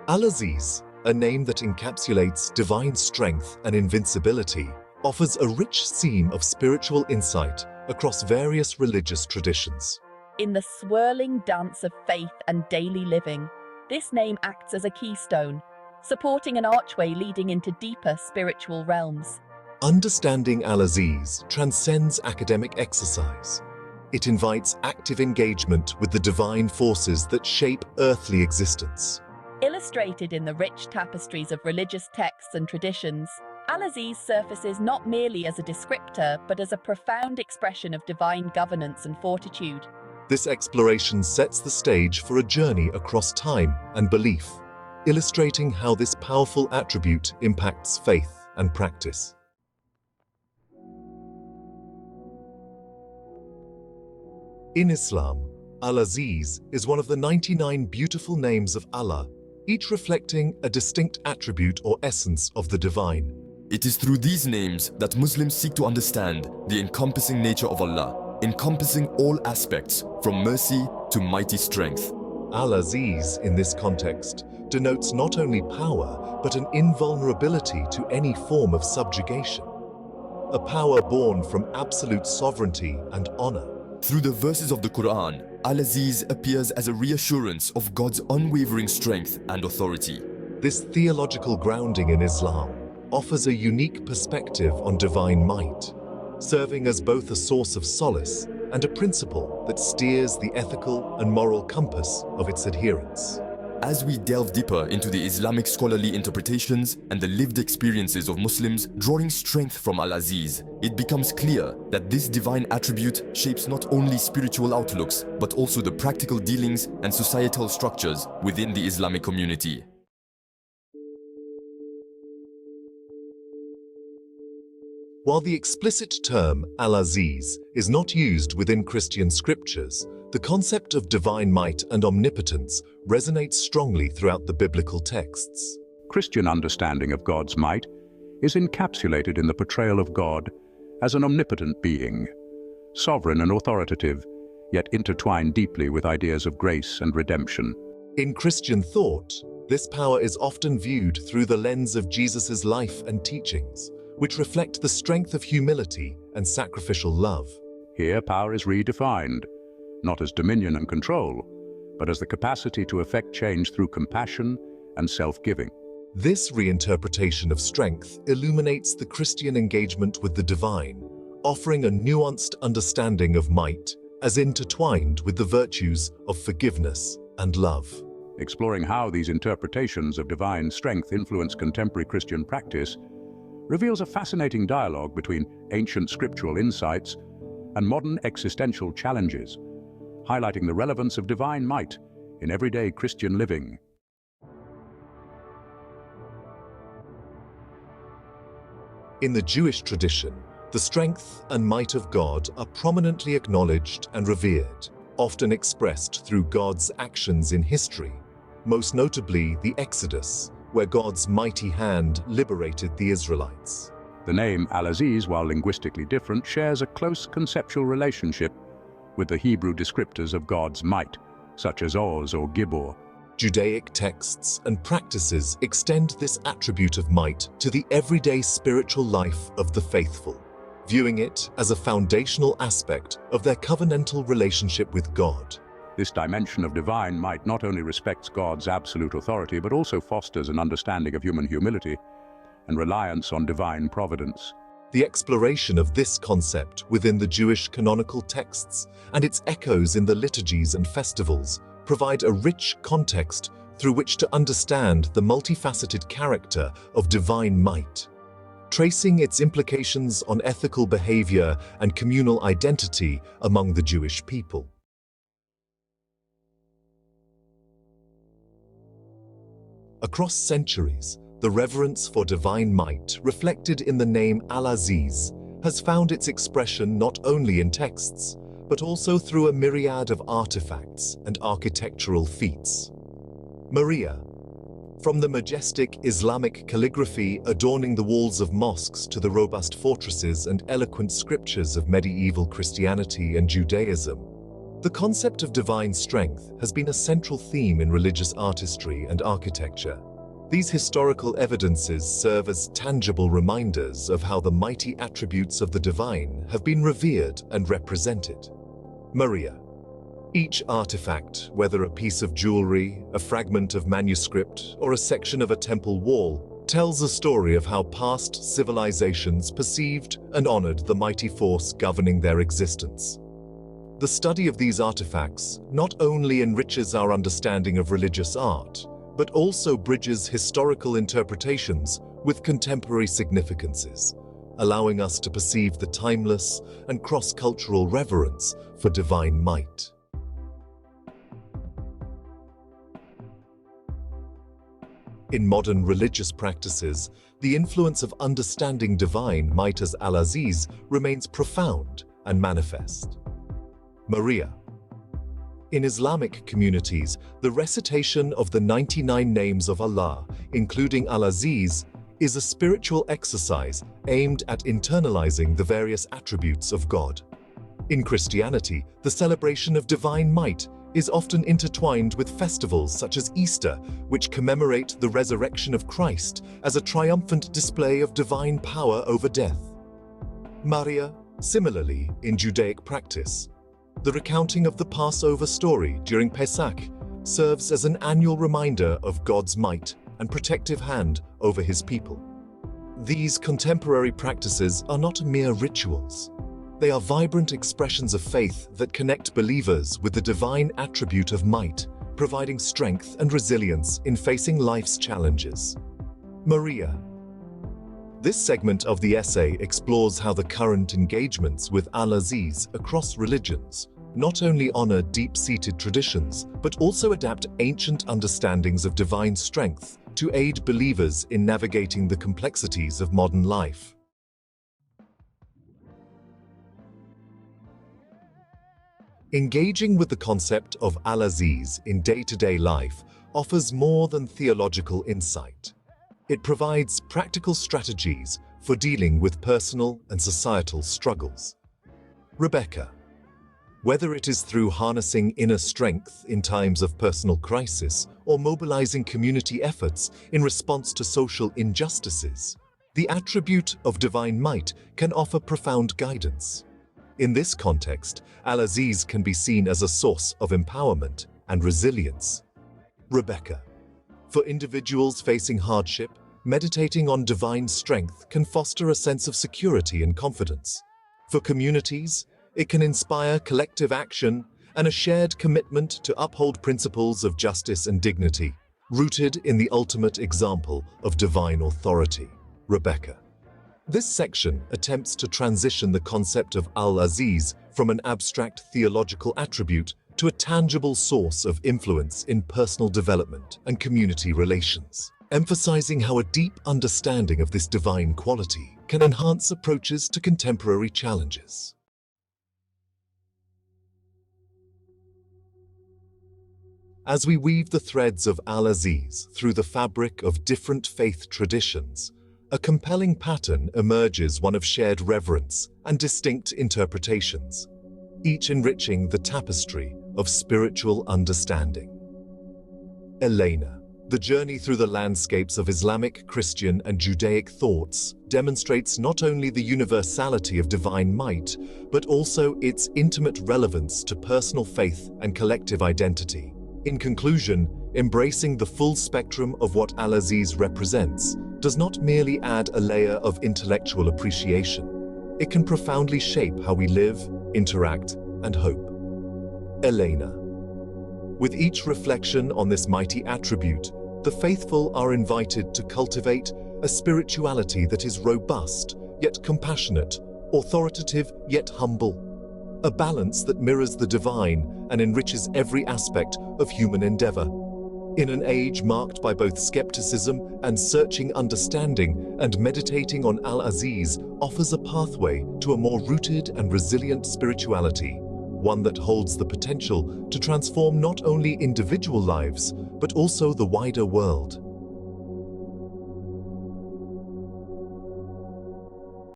Al-Aziz, a name that encapsulates divine strength and invincibility, offers a rich seam of spiritual insight across various religious traditions. In the swirling dance of faith and daily living, this name acts as a keystone, supporting an archway leading into deeper spiritual realms. Understanding Al-Aziz transcends academic exercise. It invites active engagement with the divine forces that shape earthly existence. Illustrated in the rich tapestries of religious texts and traditions, Al-Aziz surfaces not merely as a descriptor, but as a profound expression of divine governance and fortitude. This exploration sets the stage for a journey across time and belief, illustrating how this powerful attribute impacts faith and practice. In Islam, Al-Aziz is one of the 99 beautiful names of Allah, each reflecting a distinct attribute or essence of the divine. It is through these names that Muslims seek to understand the encompassing nature of Allah, encompassing all aspects, from mercy to mighty strength. Al-Aziz, in this context, denotes not only power, but an invulnerability to any form of subjugation. A power born from absolute sovereignty and honor. Through the verses of the Quran, Al-Aziz appears as a reassurance of God's unwavering strength and authority. This theological grounding in Islam offers a unique perspective on divine might, serving as both a source of solace and a principle that steers the ethical and moral compass of its adherents. As we delve deeper into the Islamic scholarly interpretations and the lived experiences of Muslims drawing strength from Al-Aziz, it becomes clear that this divine attribute shapes not only spiritual outlooks, but also the practical dealings and societal structures within the Islamic community. While the explicit term Al-Aziz is not used within Christian scriptures, the concept of divine might and omnipotence resonates strongly throughout the biblical texts. Christian understanding of God's might is encapsulated in the portrayal of God as an omnipotent being, sovereign and authoritative, yet intertwined deeply with ideas of grace and redemption. In Christian thought, this power is often viewed through the lens of Jesus' life and teachings, which reflect the strength of humility and sacrificial love. Here, power is redefined, not as dominion and control, but as the capacity to effect change through compassion and self-giving. This reinterpretation of strength illuminates the Christian engagement with the divine, offering a nuanced understanding of might as intertwined with the virtues of forgiveness and love. Exploring how these interpretations of divine strength influence contemporary Christian practice reveals a fascinating dialogue between ancient scriptural insights and modern existential challenges, highlighting the relevance of divine might in everyday Christian living. In the Jewish tradition, the strength and might of God are prominently acknowledged and revered, often expressed through God's actions in history, most notably the Exodus, where God's mighty hand liberated the Israelites. The name Al-Aziz, while linguistically different, shares a close conceptual relationship with the Hebrew descriptors of God's might, such as Oz or Gibor. Judaic texts and practices extend this attribute of might to the everyday spiritual life of the faithful, viewing it as a foundational aspect of their covenantal relationship with God. This dimension of divine might not only respects God's absolute authority, but also fosters an understanding of human humility and reliance on divine providence. The exploration of this concept within the Jewish canonical texts and its echoes in the liturgies and festivals provide a rich context through which to understand the multifaceted character of divine might, tracing its implications on ethical behavior and communal identity among the Jewish people. Across centuries, the reverence for divine might reflected in the name Al-Aziz has found its expression not only in texts, but also through a myriad of artifacts and architectural feats. Maria, from the majestic Islamic calligraphy adorning the walls of mosques to the robust fortresses and eloquent scriptures of medieval Christianity and Judaism, The concept of divine strength has been a central theme in religious artistry and architecture. These historical evidences serve as tangible reminders of how the mighty attributes of the divine have been revered and represented. Maria. Each artifact, whether a piece of jewelry, a fragment of manuscript, or a section of a temple wall, tells a story of how past civilizations perceived and honored the mighty force governing their existence. The study of these artifacts not only enriches our understanding of religious art, but also bridges historical interpretations with contemporary significances, allowing us to perceive the timeless and cross-cultural reverence for divine might. In modern religious practices, the influence of understanding divine might as Al-Aziz remains profound and manifest. Maria. In Islamic communities, the recitation of the 99 names of Allah, including Al-Aziz, is a spiritual exercise aimed at internalizing the various attributes of God. In Christianity, the celebration of divine might is often intertwined with festivals such as Easter, which commemorate the resurrection of Christ as a triumphant display of divine power over death. Maria. Similarly, in Judaic practice, the recounting of the Passover story during Pesach serves as an annual reminder of God's might and protective hand over his people. These contemporary practices are not mere rituals. They are vibrant expressions of faith that connect believers with the divine attribute of might, providing strength and resilience in facing life's challenges. Maria. This segment of the essay explores how the current engagements with Al-Aziz across religions not only honor deep-seated traditions, but also adapt ancient understandings of divine strength to aid believers in navigating the complexities of modern life. Engaging with the concept of Al-Aziz in day-to-day life offers more than theological insight. It provides practical strategies for dealing with personal and societal struggles. Rebecca. Whether it is through harnessing inner strength in times of personal crisis or mobilizing community efforts in response to social injustices, the attribute of divine might can offer profound guidance. In this context, Al-Aziz can be seen as a source of empowerment and resilience. Rebecca. For individuals facing hardship, meditating on divine strength can foster a sense of security and confidence. For communities, it can inspire collective action and a shared commitment to uphold principles of justice and dignity, rooted in the ultimate example of divine authority. Rebecca. This section attempts to transition the concept of Al-Aziz from an abstract theological attribute to a tangible source of influence in personal development and community relations, emphasizing how a deep understanding of this divine quality can enhance approaches to contemporary challenges. As we weave the threads of Al-Aziz through the fabric of different faith traditions, a compelling pattern emerges, one of shared reverence and distinct interpretations, each enriching the tapestry of spiritual understanding. Elena. The journey through the landscapes of Islamic, Christian, and Judaic thoughts demonstrates not only the universality of divine might, but also its intimate relevance to personal faith and collective identity. In conclusion, embracing the full spectrum of what Al-Aziz represents does not merely add a layer of intellectual appreciation. It can profoundly shape how we live, interact, and hope. Elena. With each reflection on this mighty attribute, the faithful are invited to cultivate a spirituality that is robust, yet compassionate, authoritative, yet humble. A balance that mirrors the divine and enriches every aspect of human endeavor. In an age marked by both skepticism and searching understanding, and meditating on Al-Aziz offers a pathway to a more rooted and resilient spirituality, one that holds the potential to transform not only individual lives, but also the wider world.